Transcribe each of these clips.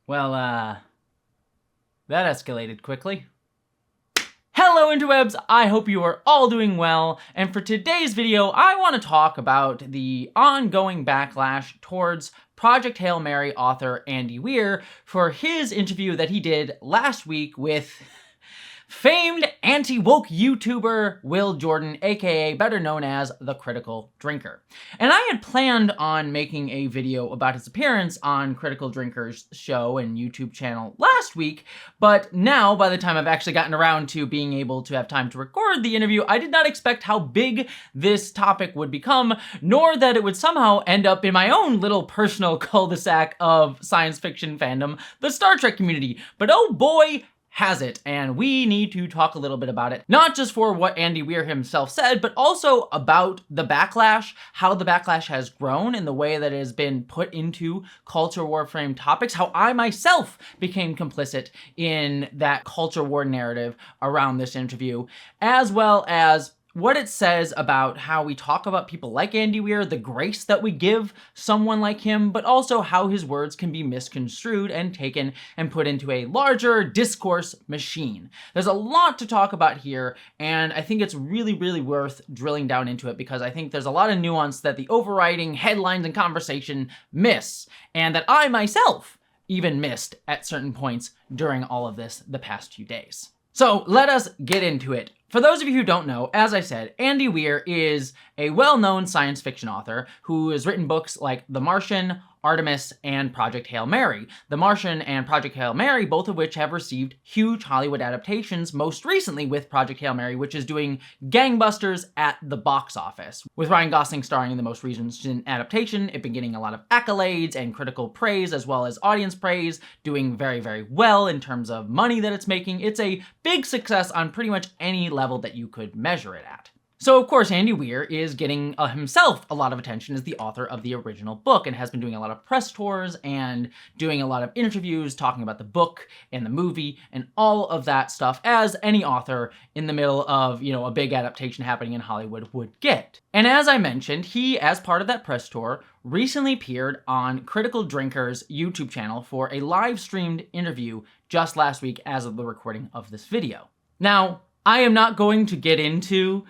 Well, that escalated quickly. Hello interwebs, I hope you are all doing well, and for today's video I want to talk about the ongoing backlash towards Project Hail Mary author Andy Weir for his interview that he did last week with famed anti-woke YouTuber Will Jordan, aka better known as The Critical Drinker. And I had planned on making a video about his appearance on Critical Drinker's show and YouTube channel last week, but now, by the time I've actually gotten around to being able to have time to record the interview, I did not expect how big this topic would become, nor that it would somehow end up in my own little personal cul-de-sac of science fiction fandom, the Star Trek community. But oh boy, has it, and we need to talk a little bit about it. Not just for what Andy Weir himself said, but also about the backlash, how the backlash has grown in the way that it has been put into culture war frame topics, how I myself became complicit in that culture war narrative around this interview, as well as what it says about how we talk about people like Andy Weir, the grace that we give someone like him, but also how his words can be misconstrued and taken and put into a larger discourse machine. There's a lot to talk about here, and I think it's really, really worth drilling down into it because I think there's a lot of nuance that the overriding headlines and conversation miss, and that I myself even missed at certain points during all of this the past few days. So let us get into it. For those of you who don't know, as I said, Andy Weir is a well-known science fiction author who has written books like The Martian, Artemis, and Project Hail Mary. The Martian and Project Hail Mary, both of which have received huge Hollywood adaptations, most recently with Project Hail Mary, which is doing gangbusters at the box office. With Ryan Gosling starring in the most recent adaptation, it's been getting a lot of accolades and critical praise, as well as audience praise, doing very, very well in terms of money that it's making. It's a big success on pretty much any level that you could measure it at. So of course Andy Weir is getting himself a lot of attention as the author of the original book and has been doing a lot of press tours and doing a lot of interviews talking about the book and the movie and all of that stuff as any author in the middle of, a big adaptation happening in Hollywood would get. And as I mentioned, he, as part of that press tour, recently appeared on Critical Drinker's YouTube channel for a live streamed interview just last week as of the recording of this video. Now, I am not going to get into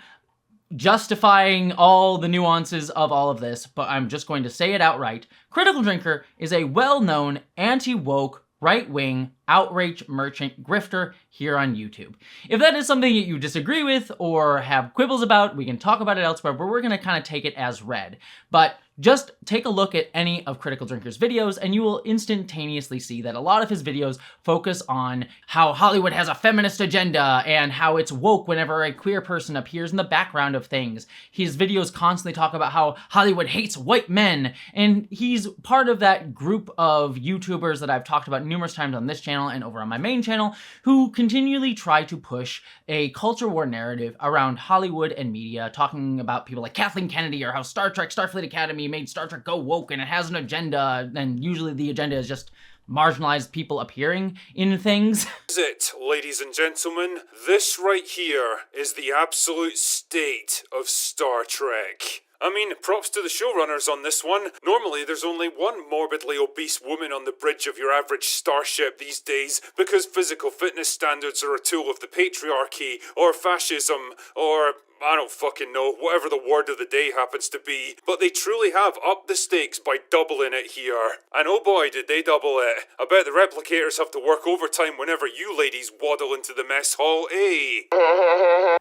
justifying all the nuances of all of this, but I'm just going to say it outright. Critical Drinker is a well-known anti-woke, right-wing, outrage merchant grifter here on YouTube. If that is something that you disagree with or have quibbles about, we can talk about it elsewhere, but we're going to kind of take it as read. But just take a look at any of Critical Drinker's videos and you will instantaneously see that a lot of his videos focus on how Hollywood has a feminist agenda and how it's woke whenever a queer person appears in the background of things. His videos constantly talk about how Hollywood hates white men, and he's part of that group of YouTubers that I've talked about numerous times on this channel and over on my main channel who continually try to push a culture war narrative around Hollywood and media, talking about people like Kathleen Kennedy or how Star Trek Starfleet Academy made Star Trek go woke and it has an agenda, and usually the agenda is just marginalized people appearing in things. Is it, ladies and gentlemen? This right here is the absolute state of Star Trek. I mean, props to the showrunners on this one. Normally, there's only one morbidly obese woman on the bridge of your average starship these days because physical fitness standards are a tool of the patriarchy, or fascism, or I don't fucking know, whatever the word of the day happens to be, but they truly have upped the stakes by doubling it here. And oh boy, did they double it. I bet the replicators have to work overtime whenever you ladies waddle into the mess hall, eh?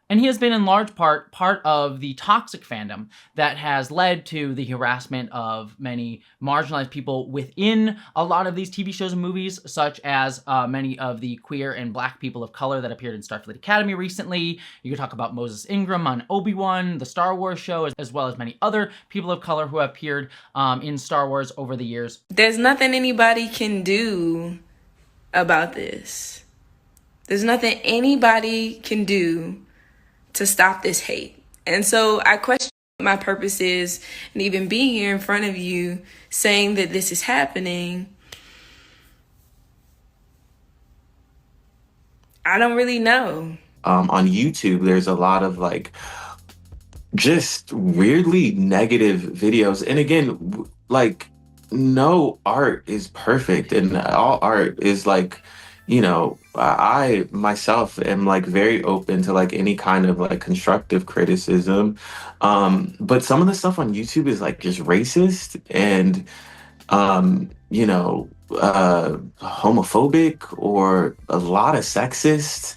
And he has been in large part of the toxic fandom that has led to the harassment of many marginalized people within a lot of these TV shows and movies, such as many of the queer and black people of color that appeared in Starfleet Academy recently. You could talk about Moses Ingram on Obi-Wan, the Star Wars show, as well as many other people of color who have appeared in Star Wars over the years. There's nothing anybody can do about this. There's nothing anybody can do to stop this hate. And so I question what my purpose is, and even being here in front of you saying that this is happening, I don't really know. On YouTube, there's a lot of just weirdly negative videos. And again, no art is perfect, and all art is like, I myself am like very open to like any kind of like constructive criticism. But some of the stuff on YouTube is like just racist and homophobic or a lot of sexist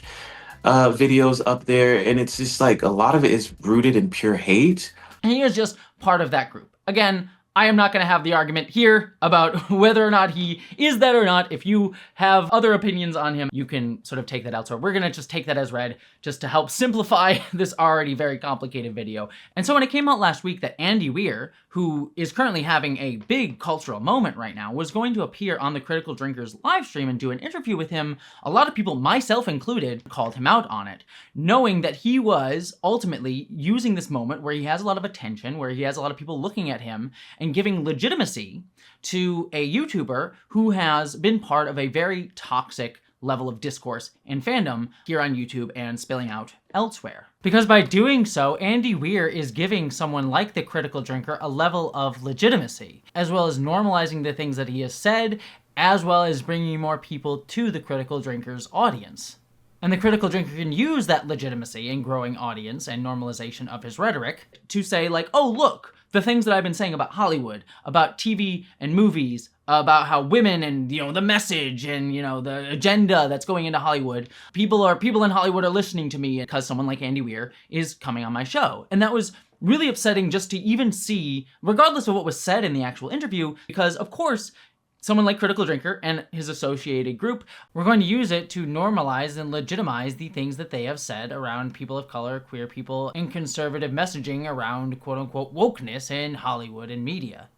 videos up there, and it's just like a lot of it is rooted in pure hate. And he is just part of that group. Again, I am not going to have the argument here about whether or not he is that or not. If you have other opinions on him, you can sort of take that elsewhere. We're going to just take that as read just to help simplify this already very complicated video. And so when it came out last week that Andy Weir, who is currently having a big cultural moment right now, was going to appear on the Critical Drinkers live stream and do an interview with him, a lot of people, myself included, called him out on it, knowing that he was ultimately using this moment where he has a lot of attention, where he has a lot of people looking at him, and giving legitimacy to a YouTuber who has been part of a very toxic level of discourse and fandom here on YouTube and spilling out elsewhere. Because by doing so, Andy Weir is giving someone like the Critical Drinker a level of legitimacy, as well as normalizing the things that he has said, as well as bringing more people to the Critical Drinker's audience. And the Critical Drinker can use that legitimacy and growing audience and normalization of his rhetoric to say like, oh look, the things that I've been saying about Hollywood, about TV and movies, about how women and, the message and, the agenda that's going into Hollywood, people in Hollywood are listening to me because someone like Andy Weir is coming on my show. And that was really upsetting just to even see, regardless of what was said in the actual interview, because of course, someone like Critical Drinker and his associated group, we're going to use it to normalize and legitimize the things that they have said around people of color, queer people, and conservative messaging around quote-unquote wokeness in Hollywood and media.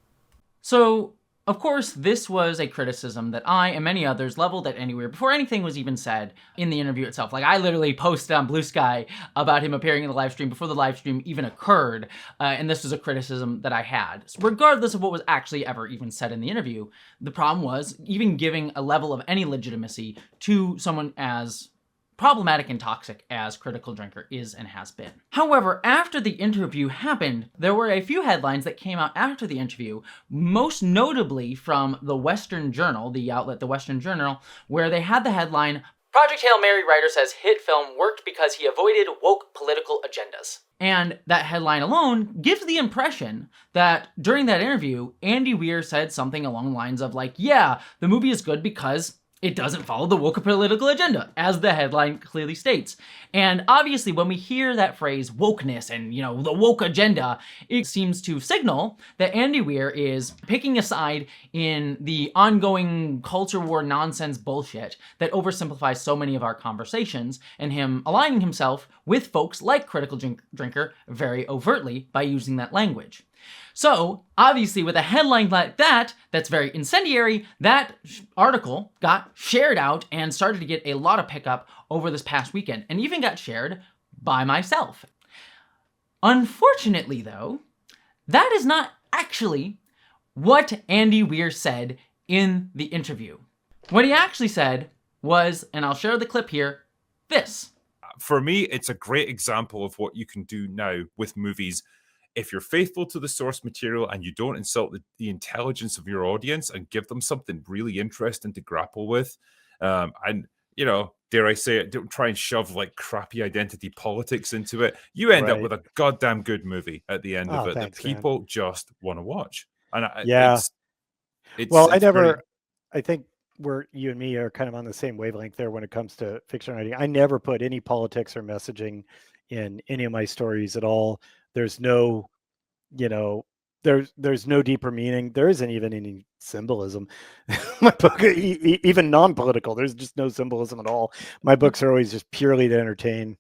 So, of course, this was a criticism that I and many others leveled at Andy Weir before anything was even said in the interview itself. Like, I literally posted on Blue Sky about him appearing in the live stream before the live stream even occurred, and this was a criticism that I had. So regardless of what was actually ever even said in the interview, the problem was even giving a level of any legitimacy to someone as problematic and toxic as Critical Drinker is and has been. However, after the interview happened, there were a few headlines that came out after the interview, most notably from the Western Journal, the outlet The Western Journal, where they had the headline, Project Hail Mary writer says hit film worked because he avoided woke political agendas. And that headline alone gives the impression that during that interview, Andy Weir said something along the lines of like, yeah, the movie is good because it doesn't follow the woke political agenda, as the headline clearly states. And obviously, when we hear that phrase wokeness and, the woke agenda, it seems to signal that Andy Weir is picking a side in the ongoing culture war nonsense bullshit that oversimplifies so many of our conversations, and him aligning himself with folks like Critical Drinker very overtly by using that language. So, obviously, with a headline like that, that's very incendiary, that article got shared out and started to get a lot of pickup over this past weekend, and even got shared by myself. Unfortunately, though, that is not actually what Andy Weir said in the interview. What he actually said was, and I'll share the clip here, this. For me, it's a great example of what you can do now with movies. If you're faithful to the source material and you don't insult the intelligence of your audience and give them something really interesting to grapple with, and, dare I say it, don't try and shove like crappy identity politics into it, you end up with a goddamn good movie at the end of it that people just want to watch. And I think you and me are kind of on the same wavelength there when it comes to fiction writing. I never put any politics or messaging in any of my stories at all. There's no, there's no deeper meaning. There isn't even any symbolism. My book, even non-political, there's just no symbolism at all. My books are always just purely to entertain.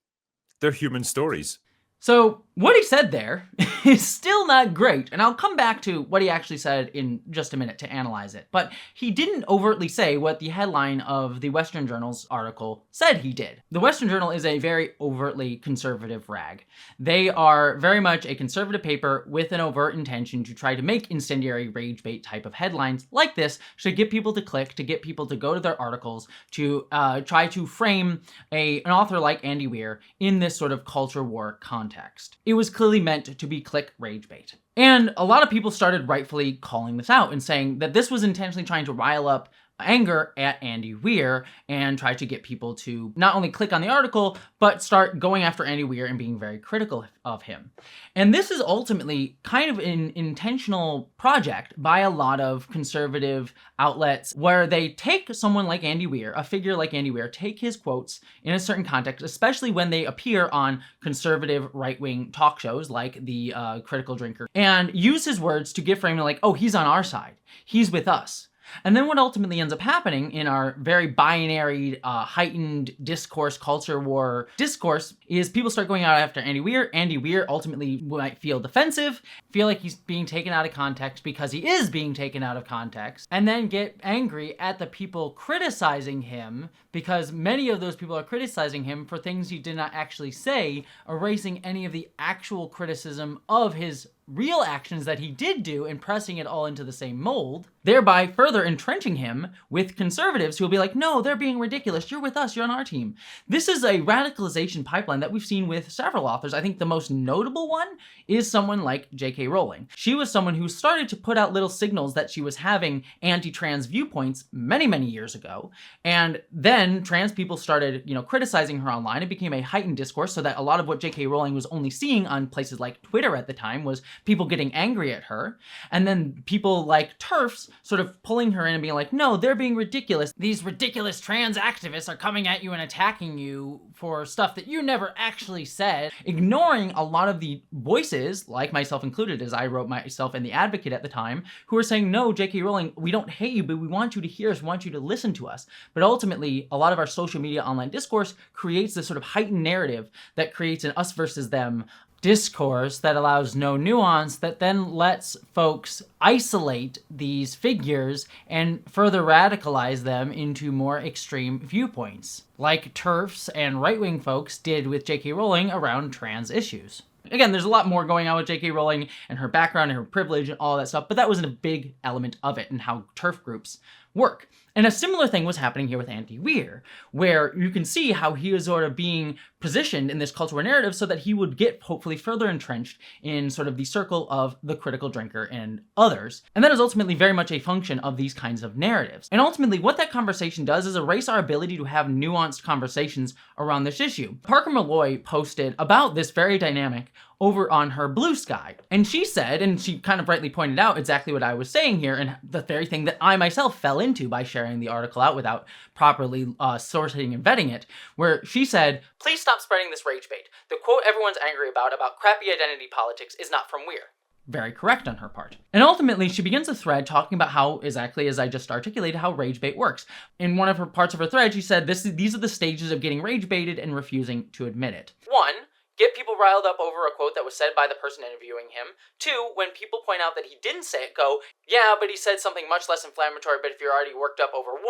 They're human stories. So what he said there is still not great, and I'll come back to what he actually said in just a minute to analyze it, but he didn't overtly say what the headline of the Western Journal's article said he did. The Western Journal is a very overtly conservative rag. They are very much a conservative paper with an overt intention to try to make incendiary rage bait type of headlines like this to get people to click, to get people to go to their articles, to try to frame an author like Andy Weir in this sort of culture war context. context. It was clearly meant to be click rage bait. And a lot of people started rightfully calling this out and saying that this was intentionally trying to rile up anger at Andy Weir and try to get people to not only click on the article, but start going after Andy Weir and being very critical of him. And this is ultimately kind of an intentional project by a lot of conservative outlets where they take someone like Andy Weir, a figure like Andy Weir, take his quotes in a certain context, especially when they appear on conservative right-wing talk shows like the Critical Drinker, and use his words to give framing like, oh, he's on our side, he's with us. And then what ultimately ends up happening in our very binary, heightened discourse, culture war discourse is people start going out after Andy Weir. Andy Weir ultimately might feel defensive, feel like he's being taken out of context because he is being taken out of context, and then get angry at the people criticizing him because many of those people are criticizing him for things he did not actually say, erasing any of the actual criticism of his real actions that he did do and pressing it all into the same mold, thereby further entrenching him with conservatives who will be like, no, they're being ridiculous, you're with us, you're on our team. This is a radicalization pipeline that we've seen with several authors. I think the most notable one is someone like J.K. Rowling. She was someone who started to put out little signals that she was having anti-trans viewpoints many, many years ago, and then trans people started, criticizing her online. It became a heightened discourse, so that a lot of what J.K. Rowling was only seeing on places like Twitter at the time was people getting angry at her, and then people like TERFs sort of pulling her in and being like, no, they're being ridiculous. These ridiculous trans activists are coming at you and attacking you for stuff that you never actually said, ignoring a lot of the voices, like myself included, as I wrote myself in The Advocate at the time, who were saying, no, J.K. Rowling, we don't hate you, but we want you to hear us, we want you to listen to us. But ultimately, a lot of our social media online discourse creates this sort of heightened narrative that creates an us versus them discourse that allows no nuance, that then lets folks isolate these figures and further radicalize them into more extreme viewpoints, like TERFs and right-wing folks did with J.K. Rowling around trans issues. Again, there's a lot more going on with J.K. Rowling and her background and her privilege and all that stuff, but that wasn't a big element of it and how TERF groups work. And a similar thing was happening here with Andy Weir, where you can see how he was sort of being positioned in this cultural narrative so that he would get hopefully further entrenched in sort of the circle of the Critical Drinker and others. And that is ultimately very much a function of these kinds of narratives. And ultimately what that conversation does is erase our ability to have nuanced conversations around this issue. Parker Malloy posted about this very dynamic over on her Blue Sky. And she said, and she kind of rightly pointed out exactly what I was saying here, and the very thing that I myself fell into by sharing the article out without properly sourcing and vetting it, where she said, please stop spreading this rage bait. The quote everyone's angry about crappy identity politics is not from Weir. Very correct on her part. And ultimately, she begins a thread talking about how, exactly as I just articulated, how rage bait works. In one of her parts of her thread, she said, these are the stages of getting rage baited and refusing to admit it. 1. Get people riled up over a quote that was said by the person interviewing him. 2, when people point out that he didn't say it, go, yeah, but he said something much less inflammatory, but if you're already worked up over 1.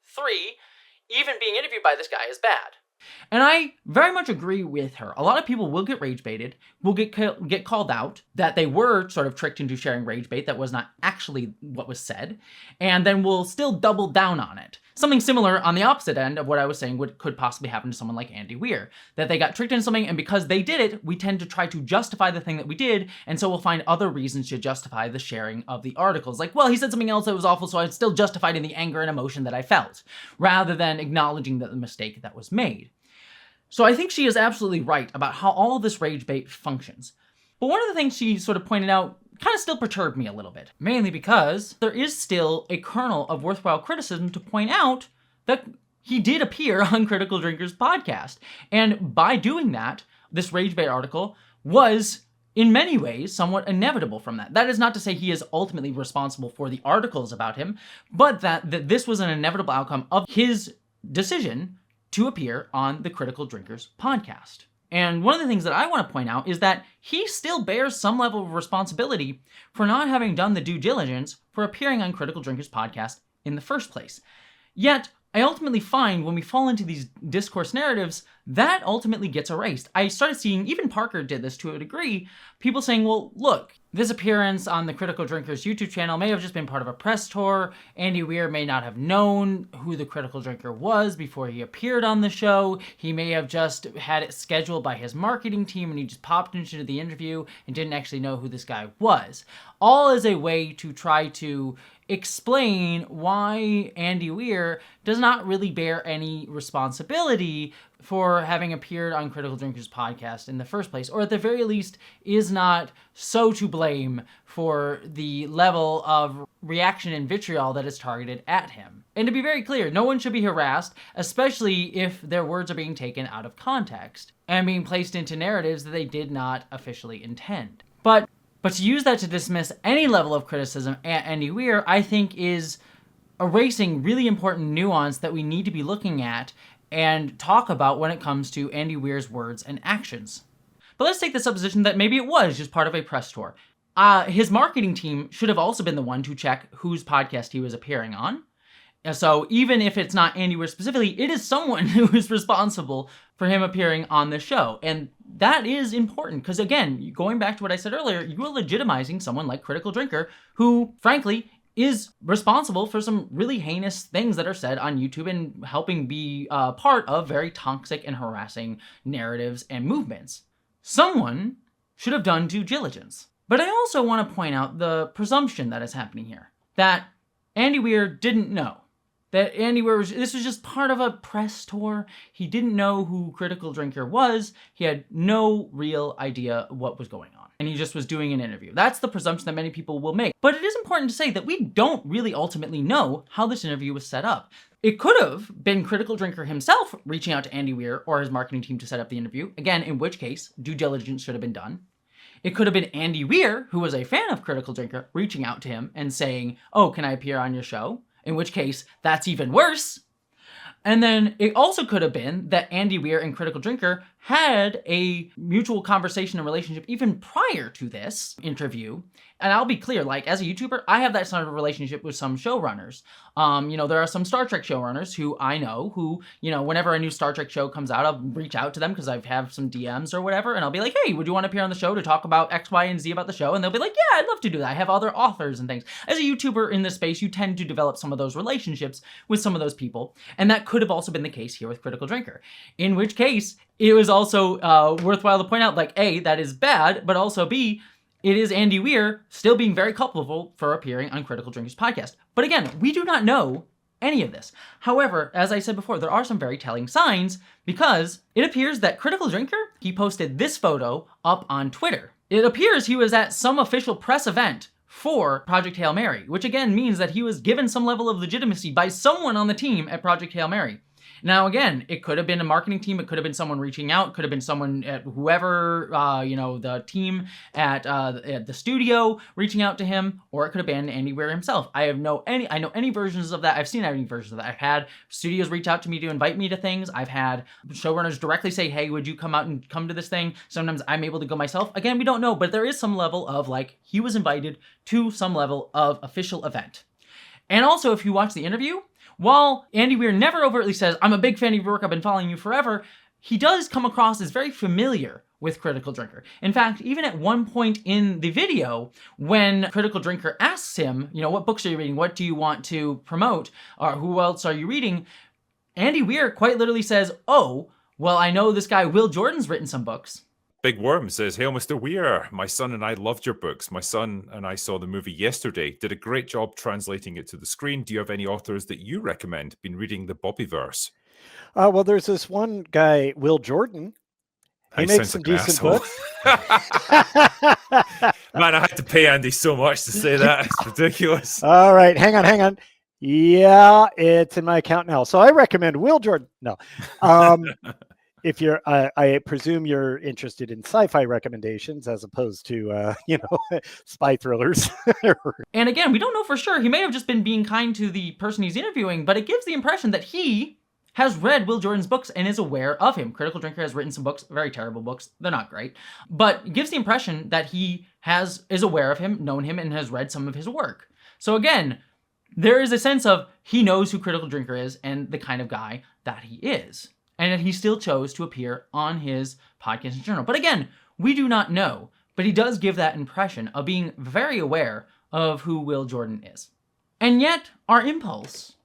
3, even being interviewed by this guy is bad. And I very much agree with her. A lot of people will get rage baited, will get called out that they were sort of tricked into sharing rage bait that was not actually what was said, and then will still double down on it. Something similar on the opposite end of what I was saying could possibly happen to someone like Andy Weir, that they got tricked into something, and because they did it, we tend to try to justify the thing that we did, and so we'll find other reasons to justify the sharing of the articles. Like, well, he said something else that was awful, so I still justified in the anger and emotion that I felt, rather than acknowledging the mistake that was made. So I think she is absolutely right about how all of this rage bait functions. But one of the things she sort of pointed out kind of still perturbed me a little bit, mainly because there is still a kernel of worthwhile criticism to point out that he did appear on Critical Drinker's podcast. And by doing that, this rage bait article was in many ways somewhat inevitable from that. That is not to say he is ultimately responsible for the articles about him, but that this was an inevitable outcome of his decision to appear on the Critical Drinkers podcast. And one of the things that I want to point out is that he still bears some level of responsibility for not having done the due diligence for appearing on Critical Drinkers podcast in the first place. Yet, I ultimately find when we fall into these discourse narratives, that ultimately gets erased. I started seeing, even Parker did this to a degree, people saying, well, look, This appearance on the Critical Drinkers YouTube channel may have just been part of a press tour. Andy Weir may not have known who the Critical Drinker was before he appeared on the show. He may have just had it scheduled by his marketing team and he just popped into the interview and didn't actually know who this guy was. All as a way to try to explain why Andy Weir does not really bear any responsibility for having appeared on Critical Drinkers podcast in the first place, or at the very least is not so to blame for the level of reaction and vitriol that is targeted at him. And to be very clear, no one should be harassed, especially if their words are being taken out of context and being placed into narratives that they did not officially intend. But to use that to dismiss any level of criticism at Andy Weir, I think is erasing really important nuance that we need to be looking at and talk about when it comes to Andy Weir's words and actions. But let's take the supposition that maybe it was just part of a press tour. His marketing team should have also been the one to check whose podcast he was appearing on. So even if it's not Andy Weir specifically, it is someone who is responsible for him appearing on the show. And that is important because, again, going back to what I said earlier, you are legitimizing someone like Critical Drinker who, frankly, is responsible for some really heinous things that are said on YouTube and helping be part of very toxic and harassing narratives and movements. Someone should have done due diligence. But I also want to point out the presumption that is happening here, that Andy Weir didn't know. That Andy Weir this was just part of a press tour. He didn't know who Critical Drinker was. He had no real idea what was going on. And he just was doing an interview. That's the presumption that many people will make. But it is important to say that we don't really ultimately know how this interview was set up. It could have been Critical Drinker himself reaching out to Andy Weir or his marketing team to set up the interview. Again, in which case, due diligence should have been done. It could have been Andy Weir, who was a fan of Critical Drinker, reaching out to him and saying, "Oh, can I appear on your show?" In which case, that's even worse. And then it also could have been that Andy Weir and Critical Drinker had a mutual conversation and relationship even prior to this interview. And I'll be clear, like, as a YouTuber, I have that sort of relationship with some showrunners. There are some Star Trek showrunners who I know who, whenever a new Star Trek show comes out, I'll reach out to them because I have some DMs or whatever, and I'll be like, "Hey, would you want to appear on the show to talk about X, Y, and Z about the show?" And they'll be like, "Yeah, I'd love to do that. I have other authors and things." As a YouTuber in this space, you tend to develop some of those relationships with some of those people, and that could have also been the case here with Critical Drinker. In which case, it was also worthwhile to point out, like, A, that is bad, but also B, it is Andy Weir still being very culpable for appearing on Critical Drinker's podcast. But again, we do not know any of this. However, as I said before, there are some very telling signs because it appears that Critical Drinker, he posted this photo up on Twitter. It appears he was at some official press event for Project Hail Mary, which again means that he was given some level of legitimacy by someone on the team at Project Hail Mary. Now, again, it could have been a marketing team. It could have been someone reaching out. It could have been someone at whoever, the team at the studio reaching out to him, or it could have been Andy Weir himself. I know any versions of that. I've seen any versions of that. I've had studios reach out to me to invite me to things. I've had showrunners directly say, "Hey, would you come out and come to this thing?" Sometimes I'm able to go myself. Again, we don't know, but there is some level of, like, he was invited to some level of official event. And also, if you watch the interview, while Andy Weir never overtly says, "I'm a big fan of your work, I've been following you forever," he does come across as very familiar with Critical Drinker. In fact, even at one point in the video, when Critical Drinker asks him, "What books are you reading? What do you want to promote? Or who else are you reading?" Andy Weir quite literally says, "Oh, well, I know this guy Will Jordan's written some books." Big Worm says, "Hail, Mr. Weir. My son and I loved your books. My son and I saw the movie yesterday. Did a great job translating it to the screen. Do you have any authors that you recommend? Been reading the Bobbyverse." Well, there's this one guy, Will Jordan. He makes some decent books. Man, I had to pay Andy so much to say that. It's ridiculous. All right, hang on. Yeah, it's in my account now. So I recommend Will Jordan. No. If you're, I presume you're interested in sci-fi recommendations as opposed to, spy thrillers. And again, we don't know for sure. He may have just been being kind to the person he's interviewing, but it gives the impression that he has read Will Jordan's books and is aware of him. Critical Drinker has written some books, very terrible books. They're not great, but it gives the impression that he is aware of him, known him, and has read some of his work. So again, there is a sense of he knows who Critical Drinker is and the kind of guy that he is. And that he still chose to appear on his podcast and journal. But again, we do not know. but he does give that impression of being very aware of who Will Jordan is. And yet, our impulse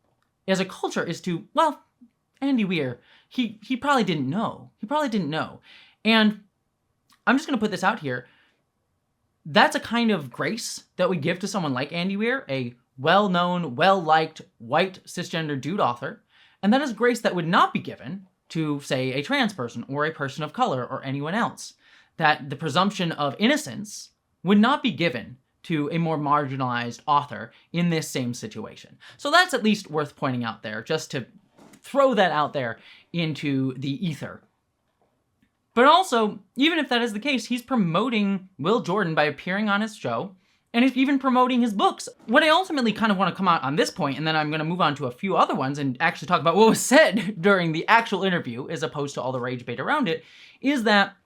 as a culture is to, well, Andy Weir, he probably didn't know. He probably didn't know. And I'm just going to put this out here. That's a kind of grace that we give to someone like Andy Weir, a well-known, well-liked, white, cisgender dude author. And that is grace that would not be given to, say, a trans person or a person of color or anyone else. That the presumption of innocence would not be given to a more marginalized author in this same situation. So that's at least worth pointing out there, just to throw that out there into the ether. But also, even if that is the case, he's promoting Will Jordan by appearing on his show, and he's even promoting his books. What I ultimately kind of want to come out on this point, and then I'm going to move on to a few other ones and actually talk about what was said during the actual interview, as opposed to all the rage bait around it, is that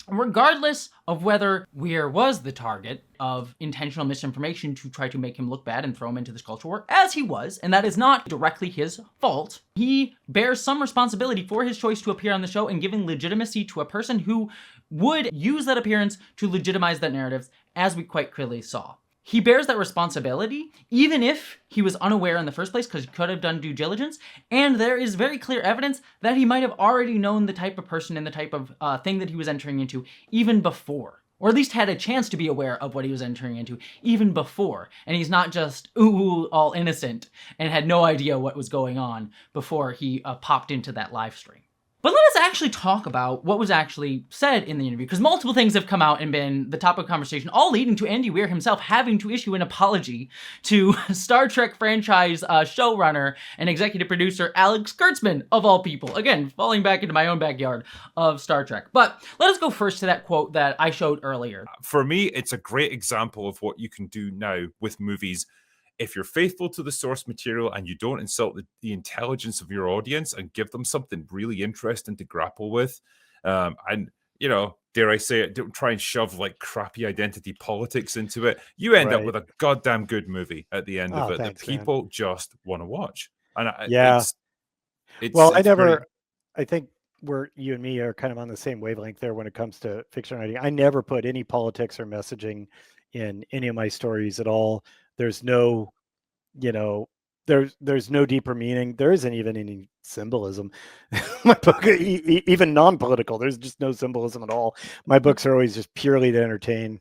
regardless of whether Weir was the target of intentional misinformation to try to make him look bad and throw him into this culture war, as he was, and that is not directly his fault, he bears some responsibility for his choice to appear on the show and giving legitimacy to a person who would use that appearance to legitimize that narrative, as we quite clearly saw. He bears that responsibility, even if he was unaware in the first place, because he could have done due diligence, and there is very clear evidence that he might have already known the type of person and the type of thing that he was entering into even before, or at least had a chance to be aware of what he was entering into even before, and he's not just, ooh, all innocent, and had no idea what was going on before he popped into that live stream. But let us actually talk about what was actually said in the interview, because multiple things have come out and been the topic of conversation, all leading to Andy Weir himself having to issue an apology to Star Trek franchise showrunner and executive producer Alex Kurtzman, of all people. Again, falling back into my own backyard of Star Trek. But let us go first to that quote that I showed earlier. For me, it's a great example of what you can do now with movies. If you're faithful to the source material and you don't insult the intelligence of your audience and give them something really interesting to grapple with, and, you know, dare I say it, don't try and shove like crappy identity politics into it, you end up with a goddamn good movie at the end of it that people just want to watch. And I think you and me are kind of on the same wavelength there when it comes to fiction writing. I never put any politics or messaging in any of my stories at all. There's no, there's no deeper meaning. There isn't even any symbolism. My book, even non-political, there's just no symbolism at all. My books are always just purely to entertain.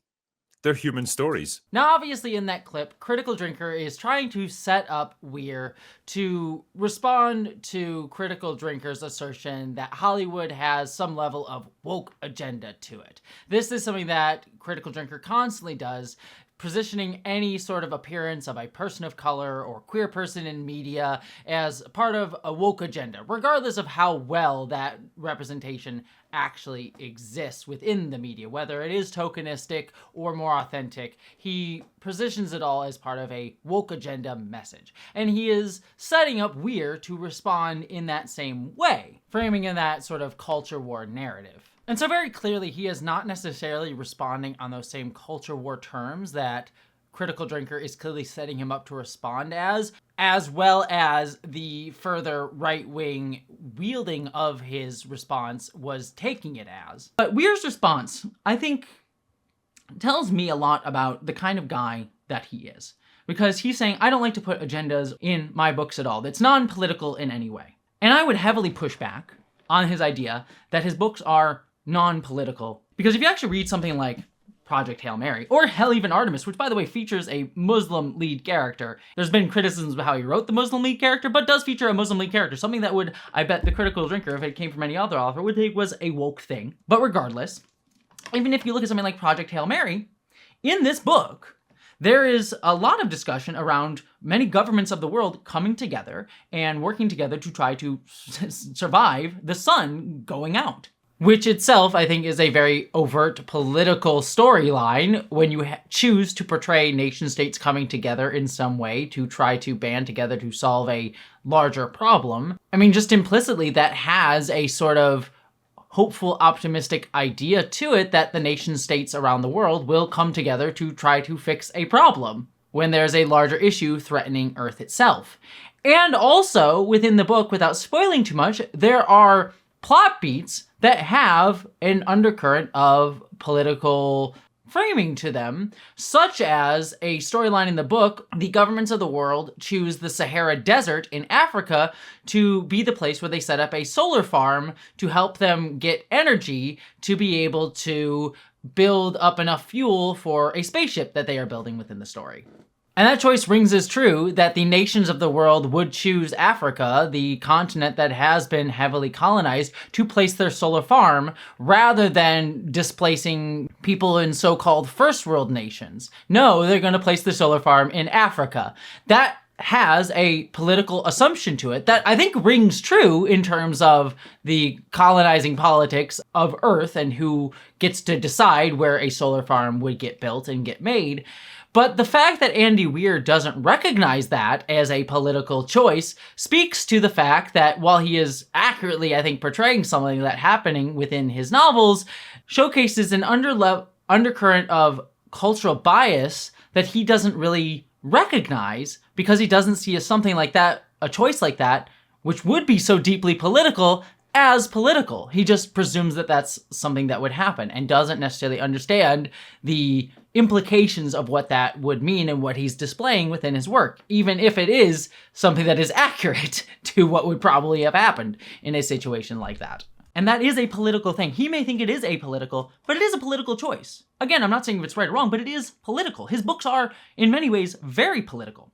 They're human stories. Now, obviously, in that clip, Critical Drinker is trying to set up Weir to respond to Critical Drinker's assertion that Hollywood has some level of woke agenda to it. This is something that Critical Drinker constantly does, positioning any sort of appearance of a person of color or queer person in media as part of a woke agenda, regardless of how well that representation actually exists within the media, whether it is tokenistic or more authentic. He positions it all as part of a woke agenda message. And he is setting up Weir to respond in that same way, framing in that sort of culture war narrative. And so very clearly, he is not necessarily responding on those same culture war terms that Critical Drinker is clearly setting him up to respond as well as the further right-wing wielding of his response was taking it as. But Weir's response, I think, tells me a lot about the kind of guy that he is. Because he's saying, I don't like to put agendas in my books at all. That's non-political in any way. And I would heavily push back on his idea that his books are non-political. Because if you actually read something like Project Hail Mary, or hell, even Artemis, which by the way features a Muslim lead character. There's been criticisms of how he wrote the Muslim lead character, but does feature a Muslim lead character, something that would, I bet the Critical Drinker, if it came from any other author, would think was a woke thing. But regardless, even if you look at something like Project Hail Mary, in this book, there is a lot of discussion around many governments of the world coming together and working together to try to survive the sun going out. Which itself, I think, is a very overt political storyline when you choose to portray nation-states coming together in some way to try to band together to solve a larger problem. I mean, just implicitly, that has a sort of hopeful, optimistic idea to it that the nation-states around the world will come together to try to fix a problem when there's a larger issue threatening Earth itself. And also, within the book, without spoiling too much, there are plot beats that have an undercurrent of political framing to them, such as a storyline in the book, the governments of the world choose the Sahara Desert in Africa to be the place where they set up a solar farm to help them get energy to be able to build up enough fuel for a spaceship that they are building within the story. And that choice rings as true that the nations of the world would choose Africa, the continent that has been heavily colonized, to place their solar farm rather than displacing people in so-called first world nations. No, they're going to place the solar farm in Africa. That has a political assumption to it that I think rings true in terms of the colonizing politics of Earth and who gets to decide where a solar farm would get built and get made. But the fact that Andy Weir doesn't recognize that as a political choice speaks to the fact that while he is accurately, I think, portraying something that happening within his novels, showcases an undercurrent of cultural bias that he doesn't really recognize because he doesn't see something like that, a choice like that, which would be so deeply political, as political. He just presumes that that's something that would happen and doesn't necessarily understand the implications of what that would mean and what he's displaying within his work, even if it is something that is accurate to what would probably have happened in a situation like that. And that is a political thing. He may think it is apolitical, but it is a political choice. Again, I'm not saying if it's right or wrong, but it is political. His books are, in many ways, very political.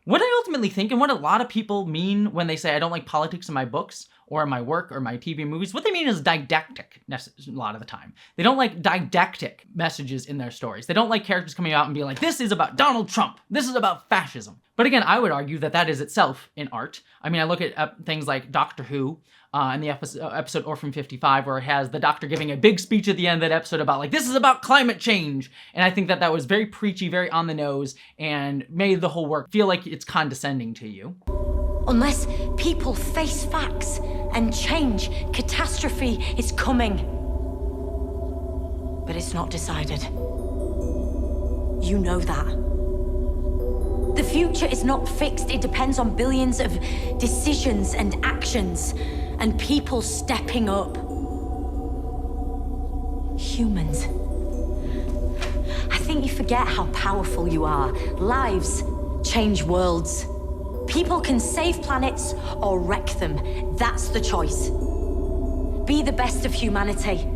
What I ultimately think, and what a lot of people mean when they say I don't like politics in my books, or in my work, or my TV movies, what they mean is didactic a lot of the time. They don't like didactic messages in their stories. They don't like characters coming out and being like, this is about Donald Trump, this is about fascism. But again, I would argue that that is itself an art. I mean, I look at things like Doctor Who, in the episode Orphan 55, where it has the doctor giving a big speech at the end of that episode about like, this is about climate change. And I think that that was very preachy, very on the nose, and made the whole work feel like it's condescending to you. Unless people face facts and change, catastrophe is coming. But it's not decided. You know that. The future is not fixed. It depends on billions of decisions and actions, and people stepping up. Humans. I think you forget how powerful you are. Lives change worlds. People can save planets or wreck them. That's the choice. Be the best of humanity.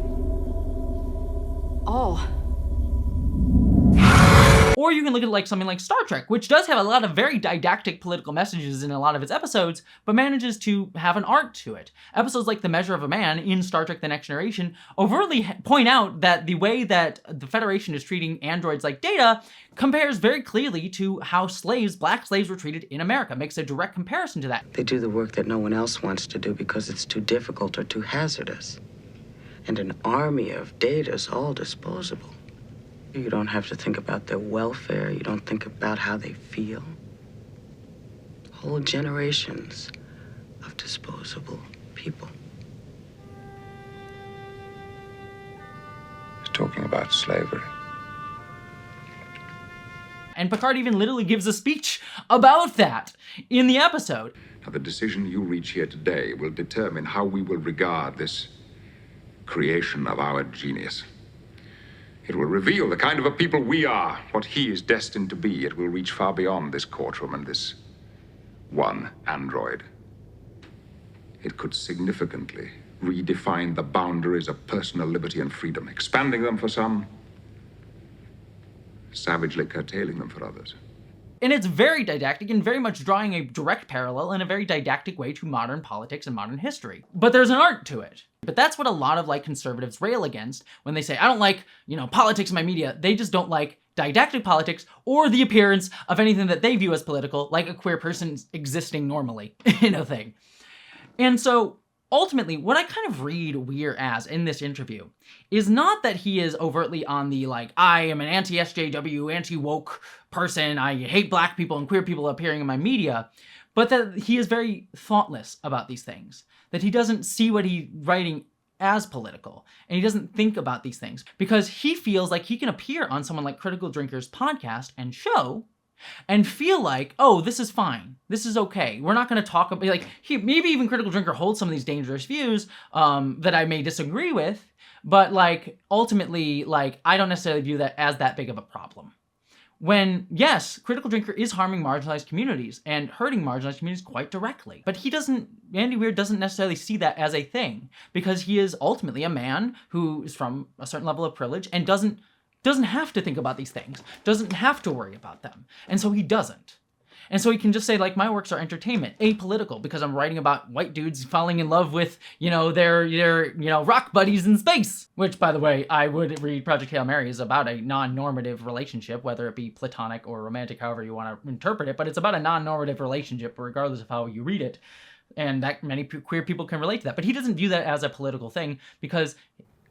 Or you can look at like something like Star Trek, which does have a lot of very didactic political messages in a lot of its episodes, but manages to have an art to it. Episodes like The Measure of a Man in Star Trek The Next Generation overtly point out that the way that the Federation is treating androids like Data compares very clearly to how black slaves were treated in America. Makes a direct comparison to that. They do the work that no one else wants to do because it's too difficult or too hazardous. And an army of Data's all disposable. You don't have to think about their welfare. You don't think about how they feel. Whole generations of disposable people. He's talking about slavery. And Picard even literally gives a speech about that in the episode. Now, the decision you reach here today will determine how we will regard this creation of our genius. It will reveal the kind of a people we are, what he is destined to be. It will reach far beyond this courtroom and this one android. It could significantly redefine the boundaries of personal liberty and freedom, expanding them for some, savagely curtailing them for others. And it's very didactic and very much drawing a direct parallel in a very didactic way to modern politics and modern history. But there's an art to it. But that's what a lot of like conservatives rail against when they say, I don't like, politics in my media. They just don't like didactic politics or the appearance of anything that they view as political, like a queer person existing normally in a thing. And so ultimately, what I kind of read Weir as in this interview is not that he is overtly on the I am an anti-SJW, anti-woke person, I hate black people and queer people appearing in my media, but that he is very thoughtless about these things, that he doesn't see what he's writing as political, and he doesn't think about these things, because he feels like he can appear on someone like Critical Drinker's podcast and show and feel like, oh, this is fine. This is okay. We're not going to talk about, like, maybe even Critical Drinker holds some of these dangerous views that I may disagree with, but, like, ultimately, like, I don't necessarily view that as that big of a problem. When, yes, Critical Drinker is harming marginalized communities and hurting marginalized communities quite directly. But Andy Weir doesn't necessarily see that as a thing, because he is ultimately a man who is from a certain level of privilege and doesn't have to think about these things, doesn't have to worry about them. And so he doesn't. And so he can just say, like, my works are entertainment, apolitical, because I'm writing about white dudes falling in love with, their rock buddies in space. Which, by the way, I would read Project Hail Mary is about a non-normative relationship, whether it be platonic or romantic, however you want to interpret it, but it's about a non-normative relationship, regardless of how you read it. And that many queer people can relate to that. But he doesn't view that as a political thing, because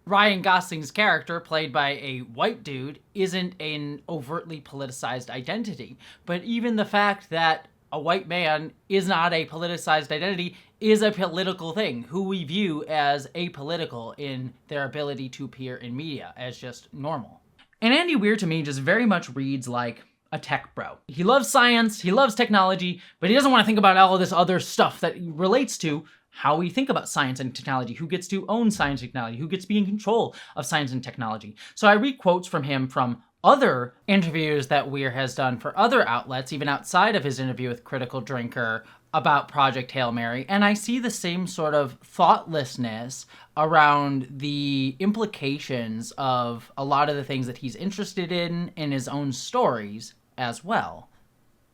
Ryan Gosling's character, played by a white dude, isn't an overtly politicized identity. But even the fact that a white man is not a politicized identity is a political thing, who we view as apolitical in their ability to appear in media as just normal. And Andy Weir, to me, just very much reads like a tech bro. He loves science, he loves technology, but he doesn't want to think about all of this other stuff that relates to how we think about science and technology, who gets to own science and technology, who gets to be in control of science and technology. So I read quotes from him from other interviews that Weir has done for other outlets, even outside of his interview with Critical Drinker about Project Hail Mary, and I see the same sort of thoughtlessness around the implications of a lot of the things that he's interested in his own stories as well.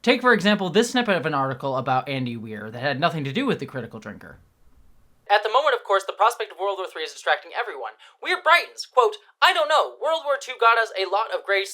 Take, for example, this snippet of an article about Andy Weir that had nothing to do with the Critical Drinker. At the moment, of course, the prospect of World War III is distracting everyone. Weir brightens, quote, I don't know, World War II got us a lot of great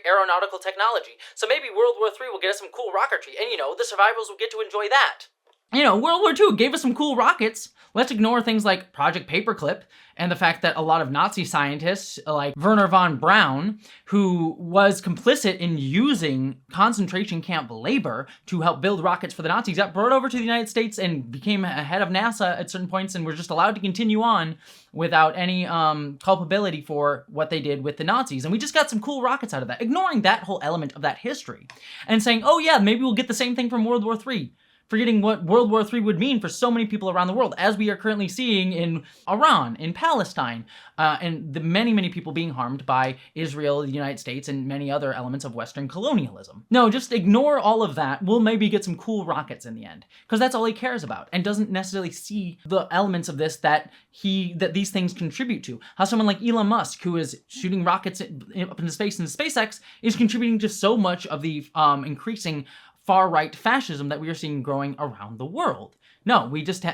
aeronautical technology, so maybe World War III will get us some cool rocketry, and the survivors will get to enjoy that. World War II gave us some cool rockets. Let's ignore things like Project Paperclip and the fact that a lot of Nazi scientists, like Werner von Braun, who was complicit in using concentration camp labor to help build rockets for the Nazis, got brought over to the United States and became head of NASA at certain points and were just allowed to continue on without any culpability for what they did with the Nazis. And we just got some cool rockets out of that, ignoring that whole element of that history and saying, oh yeah, maybe we'll get the same thing from World War III. Forgetting what World War III would mean for so many people around the world, as we are currently seeing in Iran, in Palestine, and the many, many people being harmed by Israel, the United States, and many other elements of Western colonialism. No, just ignore all of that. We'll maybe get some cool rockets in the end, because that's all he cares about, and doesn't necessarily see the elements of this that these things contribute to. How someone like Elon Musk, who is shooting rockets up into space in SpaceX, is contributing to so much of the increasing far-right fascism that we are seeing growing around the world. No, we just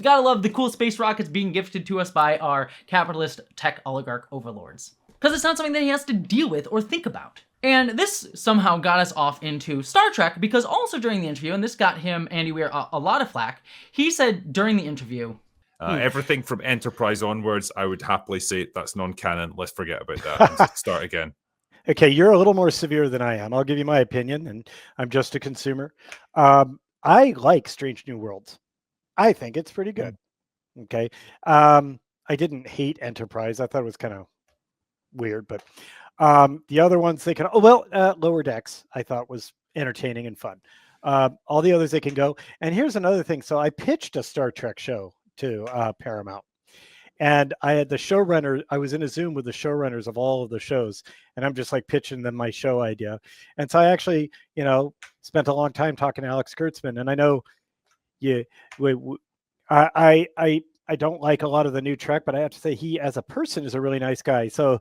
gotta love the cool space rockets being gifted to us by our capitalist tech oligarch overlords. Because it's not something that he has to deal with or think about. And this somehow got us off into Star Trek, because also during the interview, and this got him, Andy Weir, a lot of flack, he said during the interview, everything from Enterprise onwards, I would happily say that's non-canon. Let's forget about that and just start again. Okay, you're a little more severe than I am. I'll give you my opinion, and I'm just a consumer. I like Strange New Worlds. I think it's pretty good. Okay. I didn't hate Enterprise. I thought it was kind of weird, but the other ones they can, Lower Decks I thought was entertaining and fun. All the others they can go. And here's another thing. So I pitched a Star Trek show to Paramount. And I had the showrunner, I was in a Zoom with the showrunners of all of the shows, and I'm just like pitching them my show idea. And so I actually, spent a long time talking to Alex Kurtzman. And I know I don't like a lot of the new Trek, but I have to say he as a person is a really nice guy. So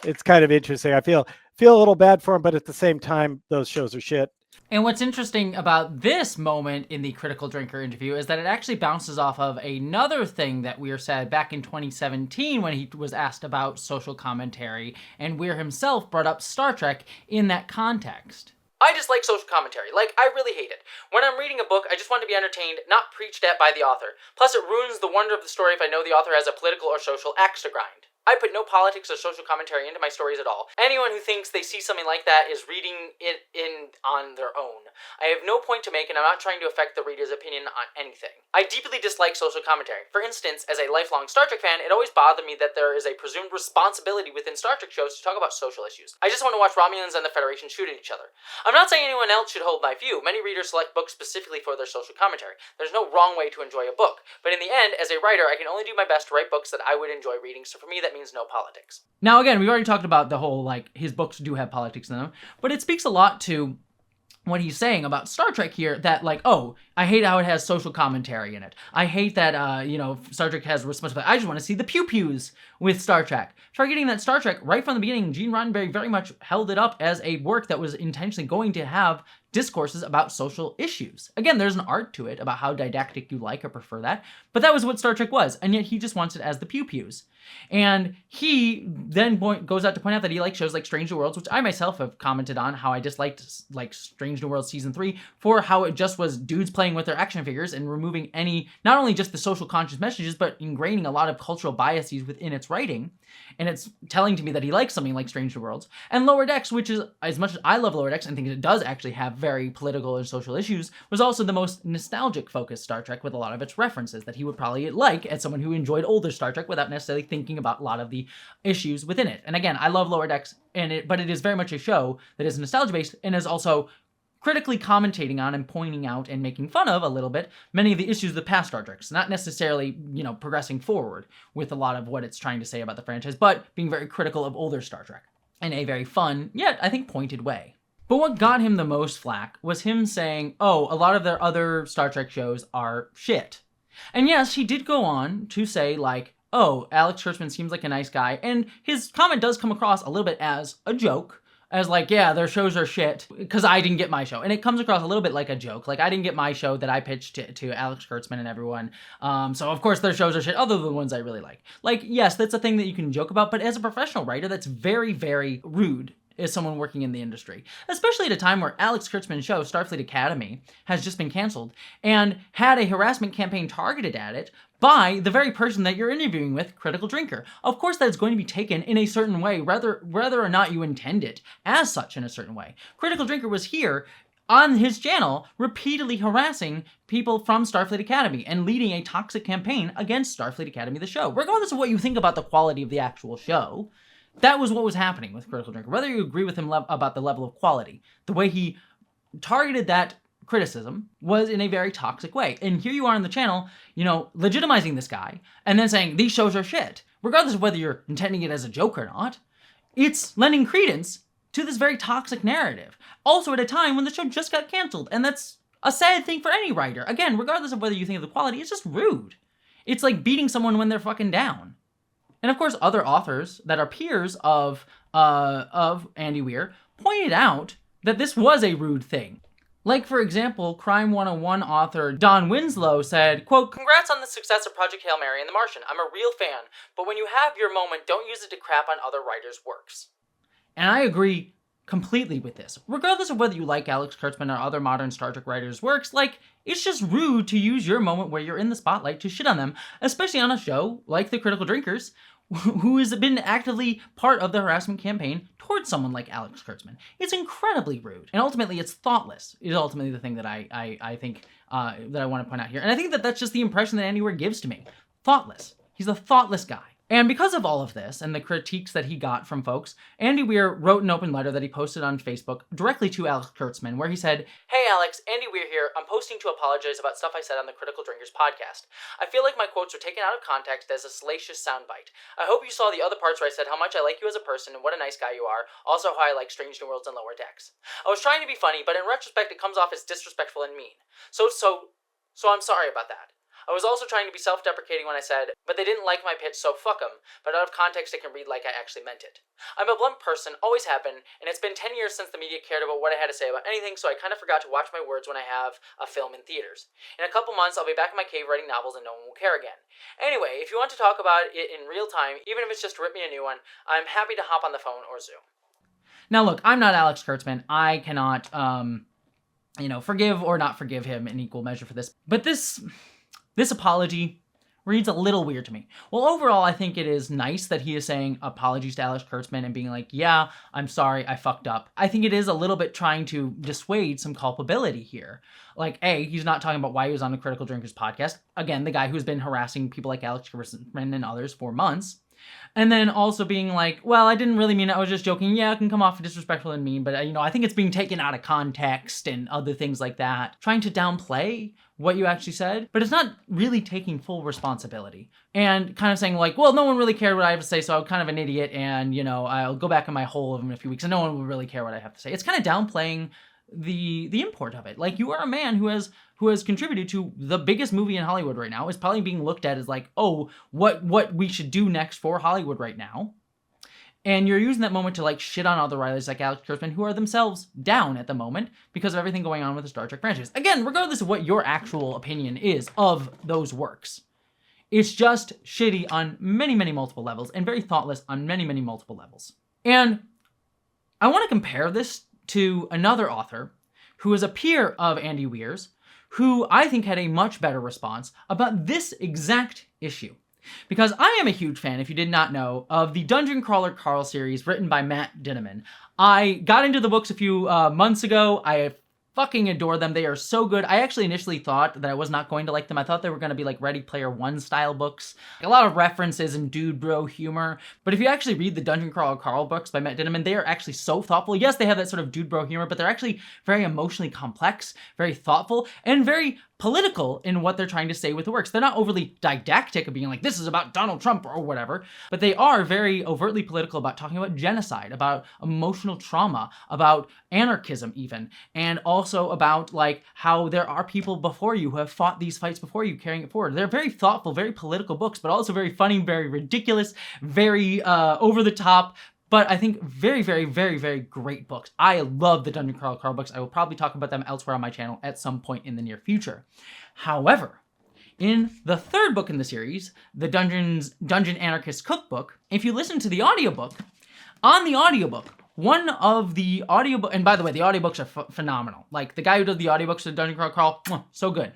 it's kind of interesting. I feel a little bad for him, but at the same time, those shows are shit. And what's interesting about this moment in the Critical Drinker interview is that it actually bounces off of another thing that Weir said back in 2017 when he was asked about social commentary, and Weir himself brought up Star Trek in that context. I dislike social commentary. I really hate it. When I'm reading a book, I just want to be entertained, not preached at by the author. Plus, it ruins the wonder of the story if I know the author has a political or social axe to grind. I put no politics or social commentary into my stories at all. Anyone who thinks they see something like that is reading it in on their own. I have no point to make, and I'm not trying to affect the reader's opinion on anything. I deeply dislike social commentary. For instance, as a lifelong Star Trek fan, it always bothered me that there is a presumed responsibility within Star Trek shows to talk about social issues. I just want to watch Romulans and the Federation shoot at each other. I'm not saying anyone else should hold my view. Many readers select books specifically for their social commentary. There's no wrong way to enjoy a book. But in the end, as a writer, I can only do my best to write books that I would enjoy reading, so for me that means no politics. Now again, we've already talked about the whole, like, his books do have politics in them, but it speaks a lot to what he's saying about Star Trek here, that, like, oh, I hate how it has social commentary in it. I hate that, Star Trek has responsibility. I just want to see the pew-pews with Star Trek. Forgetting that Star Trek, right from the beginning, Gene Roddenberry very much held it up as a work that was intentionally going to have discourses about social issues. Again, there's an art to it about how didactic you like or prefer that, but that was what Star Trek was, and yet he just wants it as the pew-pews. And he then goes out to point out that he likes shows like Strange New Worlds, which I myself have commented on how I disliked, like, Strange New Worlds Season 3 for how it just was dudes playing with their action figures and removing any, not only just the social conscious messages, but ingraining a lot of cultural biases within its writing. And it's telling to me that he likes something like Strange New Worlds. And Lower Decks, which is, as much as I love Lower Decks and think it does actually have very political and social issues, was also the most nostalgic focused Star Trek with a lot of its references that he would probably like as someone who enjoyed older Star Trek without necessarily thinking about a lot of the issues within it. And again, I love Lower Decks, but it is very much a show that is nostalgia-based and is also critically commentating on and pointing out and making fun of a little bit many of the issues of the past Star Treks, not necessarily, progressing forward with a lot of what it's trying to say about the franchise, but being very critical of older Star Trek in a very fun, yet I think pointed way. But what got him the most flack was him saying, oh, a lot of their other Star Trek shows are shit. And yes, he did go on to say, like, oh, Alex Kurtzman seems like a nice guy, and his comment does come across a little bit as a joke, as like, yeah, their shows are shit because I didn't get my show. And it comes across a little bit like a joke. Like, I didn't get my show that I pitched to Alex Kurtzman and everyone. So, of course, their shows are shit, other than the ones I really like. Like, yes, that's a thing that you can joke about, but as a professional writer, that's very, very rude as someone working in the industry. Especially at a time where Alex Kurtzman's show, Starfleet Academy, has just been canceled and had a harassment campaign targeted at it by the very person that you're interviewing with, Critical Drinker. Of course, that's going to be taken in a certain way, whether or not you intend it as such in a certain way. Critical Drinker was here on his channel repeatedly harassing people from Starfleet Academy and leading a toxic campaign against Starfleet Academy, the show. Regardless of what you think about the quality of the actual show, that was what was happening with Critical Drinker. Whether you agree with him about the level of quality, the way he targeted that criticism was in a very toxic way. And here you are on the channel, legitimizing this guy and then saying these shows are shit. Regardless of whether you're intending it as a joke or not, it's lending credence to this very toxic narrative. Also at a time when the show just got canceled, and that's a sad thing for any writer. Again, regardless of whether you think of the quality, it's just rude. It's like beating someone when they're fucking down. And of course, other authors that are peers of Andy Weir pointed out that this was a rude thing. Like, for example, Crime 101 author Don Winslow said, quote, "Congrats on the success of Project Hail Mary and The Martian. I'm a real fan, but when you have your moment, don't use it to crap on other writers' works." And I agree completely with this. Regardless of whether you like Alex Kurtzman or other modern Star Trek writers' works, like, it's just rude to use your moment where you're in the spotlight to shit on them, especially on a show like The Critical Drinkers, who has been actively part of the harassment campaign towards someone like Alex Kurtzman. It's incredibly rude. And ultimately, it's thoughtless, is ultimately the thing that I think that I want to point out here. And I think that that's just the impression that Andy Weir gives to me. Thoughtless. He's a thoughtless guy. And because of all of this and the critiques that he got from folks, Andy Weir wrote an open letter that he posted on Facebook directly to Alex Kurtzman, where he said, "Hey Alex, Andy Weir here. I'm posting to apologize about stuff I said on the Critical Drinkers podcast. I feel like my quotes were taken out of context as a salacious soundbite. I hope you saw the other parts where I said how much I like you as a person and what a nice guy you are, also how I like Strange New Worlds and Lower Decks. I was trying to be funny, but in retrospect it comes off as disrespectful and mean. So I'm sorry about that. I was also trying to be self-deprecating when I said, but they didn't like my pitch, so fuck them, but out of context it can read like I actually meant it. I'm a blunt person, always have been, and it's been 10 years since the media cared about what I had to say about anything, so I kind of forgot to watch my words when I have a film in theaters. In a couple months, I'll be back in my cave writing novels and no one will care again. Anyway, if you want to talk about it in real time, even if it's just to rip me a new one, I'm happy to hop on the phone or Zoom." Now look, I'm not Alex Kurtzman. I cannot, forgive or not forgive him in equal measure for this, but this apology reads a little weird to me. Well, overall, I think it is nice that he is saying apologies to Alex Kurtzman and being like, yeah, I'm sorry, I fucked up. I think it is a little bit trying to dissuade some culpability here. Like, A, he's not talking about why he was on the Critical Drinkers podcast. Again, the guy who's been harassing people like Alex Kurtzman and others for months. And then also being like, well, I didn't really mean it. I was just joking. Yeah, it can come off disrespectful and mean, but, I think it's being taken out of context and other things like that. Trying to downplay what you actually said, but it's not really taking full responsibility. And kind of saying like, well, no one really cared what I have to say, so I'm kind of an idiot, and, I'll go back in my hole in a few weeks, and no one will really care what I have to say. It's kind of downplaying the import of it. Like, you are a man who has contributed to the biggest movie in Hollywood right now, is probably being looked at as like, oh, what we should do next for Hollywood right now. And you're using that moment to like shit on other writers like Alex Kurtzman, who are themselves down at the moment because of everything going on with the Star Trek franchise. Again, regardless of what your actual opinion is of those works, it's just shitty on many, many multiple levels and very thoughtless on many, many multiple levels. And I want to compare this to another author who is a peer of Andy Weir's, who I think had a much better response about this exact issue. Because I am a huge fan, if you did not know, of the Dungeon Crawler Carl series written by Matt Dinniman. I got into the books a few months ago. I fucking adore them. They are so good. I actually initially thought that I was not going to like them. I thought they were going to be like Ready Player One style books. A lot of references and dude bro humor. But if you actually read the Dungeon Crawler Carl books by Matt Dinniman, they are actually so thoughtful. Yes, they have that sort of dude bro humor, but they're actually very emotionally complex, very thoughtful, and very political in what they're trying to say with the works. They're not overly didactic of being like, this is about Donald Trump or whatever, but they are very overtly political about talking about genocide, about emotional trauma, about anarchism even, and also about like how there are people before you who have fought these fights before you, carrying it forward. They're very thoughtful, very political books, but also very funny, very ridiculous, very over the top, but I think very, very, very, very great books. I love the Dungeon Crawler Carl books. I will probably talk about them elsewhere on my channel at some point in the near future. However, in the third book in the series, the Dungeon Anarchist Cookbook, if you listen to the audiobook, on the audiobook, one of the audiobook, and by the way, the audiobooks are phenomenal. Like, the guy who does the audiobooks for the Dungeon Crawler Carl, so good.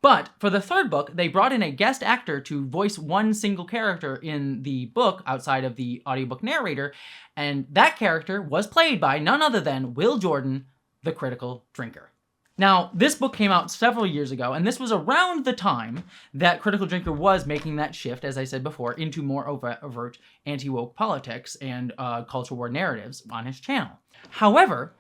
But for the third book, they brought in a guest actor to voice one single character in the book outside of the audiobook narrator, and that character was played by none other than Will Jordan, the Critical Drinker. Now, this book came out several years ago, and this was around the time that Critical Drinker was making that shift, as I said before, into more overt anti-woke politics and culture war narratives on his channel. However,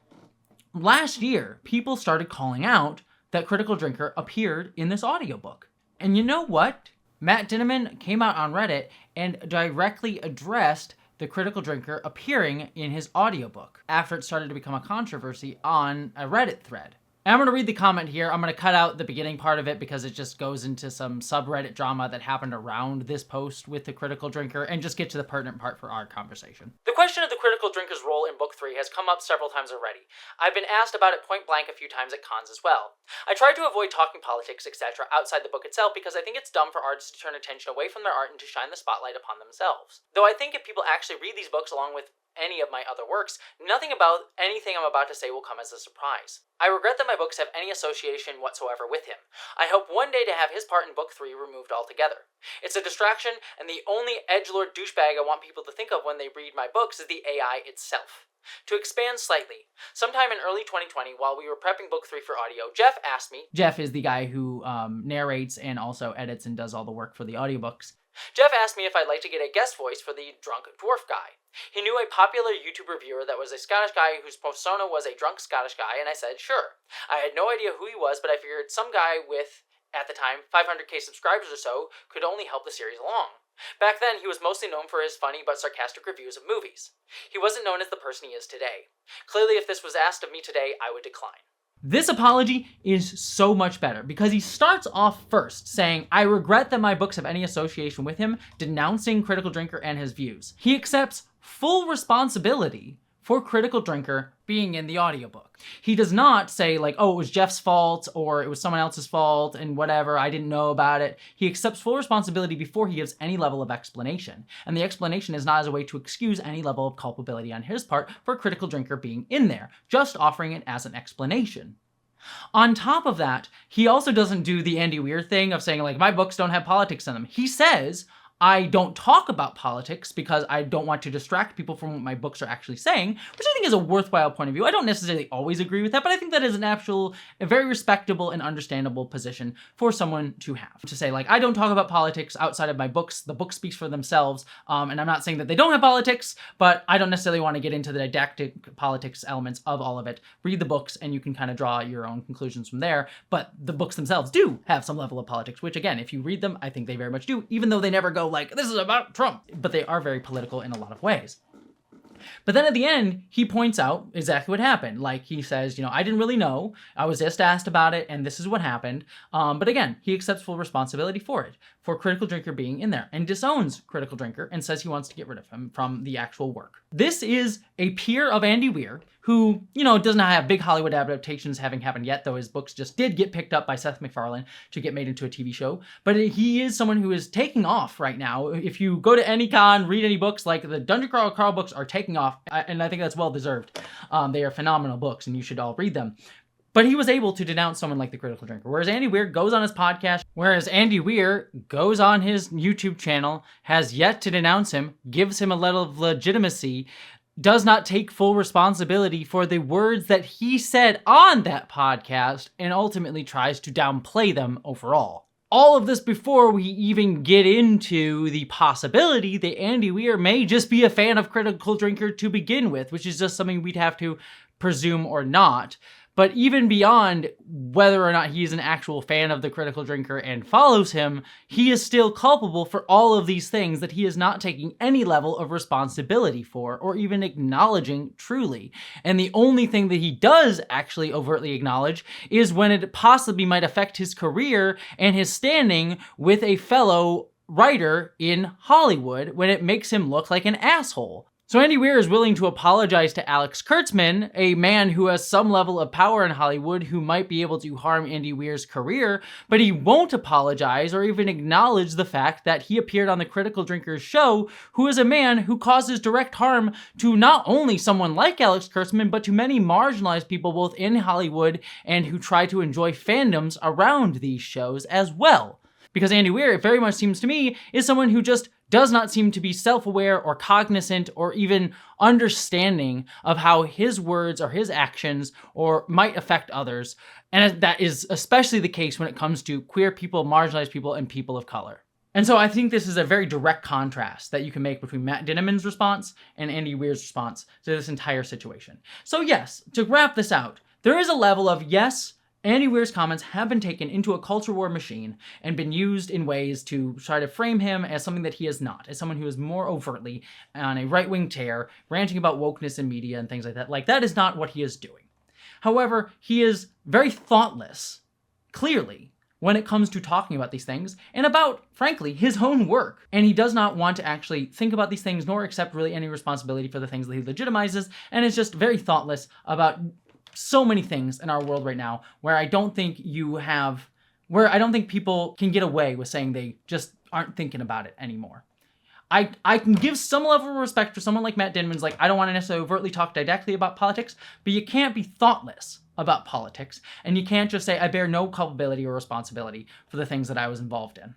last year, people started calling out that Critical Drinker appeared in this audiobook. And you know what? Matt Dinniman came out on Reddit and directly addressed the Critical Drinker appearing in his audiobook after it started to become a controversy on a Reddit thread. And I'm going to read the comment here. I'm going to cut out the beginning part of it because it just goes into some subreddit drama that happened around this post with the Critical Drinker, and just get to the pertinent part for our conversation. The question of the Critical Drinker's role in Book 3 has come up several times already. I've been asked about it point blank a few times at cons as well. I try to avoid talking politics, etc. outside the book itself because I think it's dumb for artists to turn attention away from their art and to shine the spotlight upon themselves. Though I think if people actually read these books along with any of my other works, nothing about anything I'm about to say will come as a surprise. I regret that my books have any association whatsoever with him. I hope one day to have his part in Book 3 removed altogether. It's a distraction, and the only edgelord douchebag I want people to think of when they read my books is the AI itself. To expand slightly, sometime in early 2020, while we were prepping Book 3 for audio, Jeff asked me— Jeff is the guy who narrates and also edits and does all the work for the audiobooks. Jeff asked me if I'd like to get a guest voice for the drunk dwarf guy. He knew a popular YouTube reviewer that was a Scottish guy whose persona was a drunk Scottish guy, and I said sure. I had no idea who he was, but I figured some guy with, at the time, 500k subscribers or so could only help the series along. Back then, he was mostly known for his funny but sarcastic reviews of movies. He wasn't known as the person he is today. Clearly, if this was asked of me today, I would decline. This apology is so much better because he starts off first saying, I regret that my books have any association with him, denouncing Critical Drinker and his views. He accepts full responsibility for Critical Drinker being in the audiobook. He does not say like, oh, it was Jeff's fault or it was someone else's fault and whatever, I didn't know about it. He accepts full responsibility before he gives any level of explanation. And the explanation is not as a way to excuse any level of culpability on his part for Critical Drinker being in there, just offering it as an explanation. On top of that, he also doesn't do the Andy Weir thing of saying, like, my books don't have politics in them. He says, I don't talk about politics because I don't want to distract people from what my books are actually saying, which I think is a worthwhile point of view. I don't necessarily always agree with that, but I think that is a very respectable and understandable position for someone to have. To say, like, I don't talk about politics outside of my books. The book speaks for themselves, and I'm not saying that they don't have politics, but I don't necessarily want to get into the didactic politics elements of all of it. Read the books, and you can kind of draw your own conclusions from there, but the books themselves do have some level of politics, which, again, if you read them, I think they very much do, even though they never go like, this is about Trump, but they are very political in a lot of ways. But then at the end, he points out exactly what happened. Like, he says, I didn't really know. I was just asked about it, and this is what happened. But again, he accepts full responsibility for it, for Critical Drinker being in there, and disowns Critical Drinker and says he wants to get rid of him from the actual work. This is a peer of Andy Weir, who, does not have big Hollywood adaptations having happened yet, though his books just did get picked up by Seth MacFarlane to get made into a TV show. But he is someone who is taking off right now. If you go to any con, read any books, like the Dungeon Crawl Carl books are taking off, and I think that's well deserved. They are phenomenal books, and you should all read them. But he was able to denounce someone like the Critical Drinker, whereas Andy Weir goes on his podcast, whereas Andy Weir goes on his YouTube channel, has yet to denounce him, gives him a level of legitimacy, does not take full responsibility for the words that he said on that podcast, and ultimately tries to downplay them overall. All of this before we even get into the possibility that Andy Weir may just be a fan of Critical Drinker to begin with, which is just something we'd have to presume or not. But even beyond whether or not he's an actual fan of the Critical Drinker and follows him, he is still culpable for all of these things that he is not taking any level of responsibility for, or even acknowledging truly. And the only thing that he does actually overtly acknowledge is when it possibly might affect his career and his standing with a fellow writer in Hollywood, when it makes him look like an asshole. So Andy Weir is willing to apologize to Alex Kurtzman, a man who has some level of power in Hollywood who might be able to harm Andy Weir's career, but he won't apologize or even acknowledge the fact that he appeared on the Critical Drinker's show, who is a man who causes direct harm to not only someone like Alex Kurtzman, but to many marginalized people both in Hollywood and who try to enjoy fandoms around these shows as well. Because Andy Weir, it very much seems to me, is someone who just does not seem to be self-aware or cognizant or even understanding of how his words or his actions or might affect others. And that is especially the case when it comes to queer people, marginalized people, and people of color. And so I think this is a very direct contrast that you can make between Matt Dinniman's response and Andy Weir's response to this entire situation. So yes, to wrap this out, there is a level of, yes, Andy Weir's comments have been taken into a culture war machine and been used in ways to try to frame him as something that he is not, as someone who is more overtly on a right-wing tear, ranting about wokeness in media and things like that. Like, that is not what he is doing. However, he is very thoughtless, clearly, when it comes to talking about these things and about, frankly, his own work. And he does not want to actually think about these things nor accept really any responsibility for the things that he legitimizes, and is just very thoughtless about so many things in our world right now where I don't think people can get away with saying they just aren't thinking about it anymore. I can give some level of respect for someone like Matt Dinniman's like, I don't want to necessarily overtly talk didactically about politics, but you can't be thoughtless about politics, and you can't just say, I bear no culpability or responsibility for the things that I was involved in.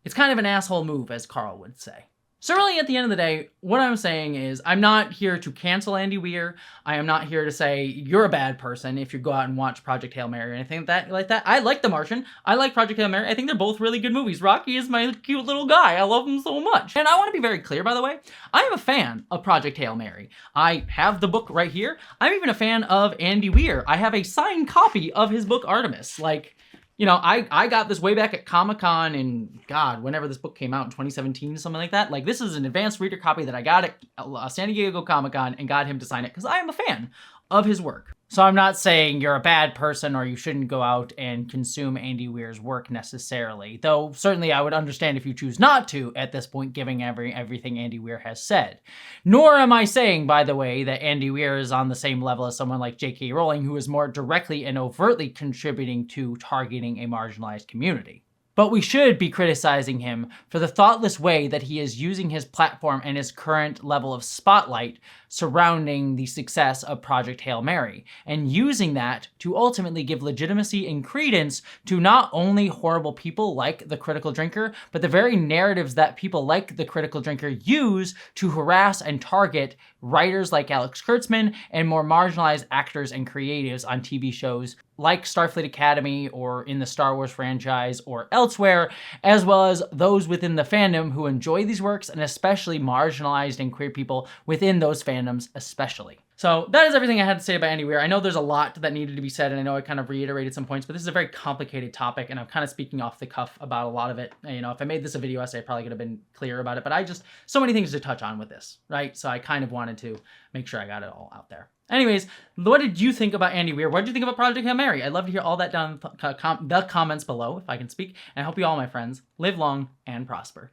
It's kind of an asshole move, as Carl would say. So really, at the end of the day, what I'm saying is I'm not here to cancel Andy Weir. I am not here to say you're a bad person if you go out and watch Project Hail Mary or anything like that. I like The Martian. I like Project Hail Mary. I think they're both really good movies. Rocky is my cute little guy. I love him so much. And I want to be very clear, by the way, I am a fan of Project Hail Mary. I have the book right here. I'm even a fan of Andy Weir. I have a signed copy of his book Artemis. Like, you know, I got this way back at Comic-Con in, God, whenever this book came out in 2017, something like that. Like, this is an advanced reader copy that I got at San Diego Comic-Con and got him to sign it because I am a fan of his work. So I'm not saying you're a bad person or you shouldn't go out and consume Andy Weir's work necessarily, though certainly I would understand if you choose not to at this point, given everything Andy Weir has said. Nor am I saying, by the way, that Andy Weir is on the same level as someone like J.K. Rowling, who is more directly and overtly contributing to targeting a marginalized community. But we should be criticizing him for the thoughtless way that he is using his platform and his current level of spotlight surrounding the success of Project Hail Mary, and using that to ultimately give legitimacy and credence to not only horrible people like the Critical Drinker, but the very narratives that people like the Critical Drinker use to harass and target writers like Alex Kurtzman and more marginalized actors and creatives on TV shows like Starfleet Academy or in the Star Wars franchise or elsewhere, as well as those within the fandom who enjoy these works, and especially marginalized and queer people within those fandoms especially. So that is everything I had to say about Andy Weir. I know there's a lot that needed to be said, and I know I kind of reiterated some points, but this is a very complicated topic, and I'm kind of speaking off the cuff about a lot of it. And, you know, if I made this a video essay, I probably could have been clear about it, but so many things to touch on with this, right? So I kind of wanted to make sure I got it all out there. Anyways, what did you think about Andy Weir? What did you think about Project Hail Mary? I'd love to hear all that down in the comments below, if I can speak. And I hope you all, my friends, live long and prosper.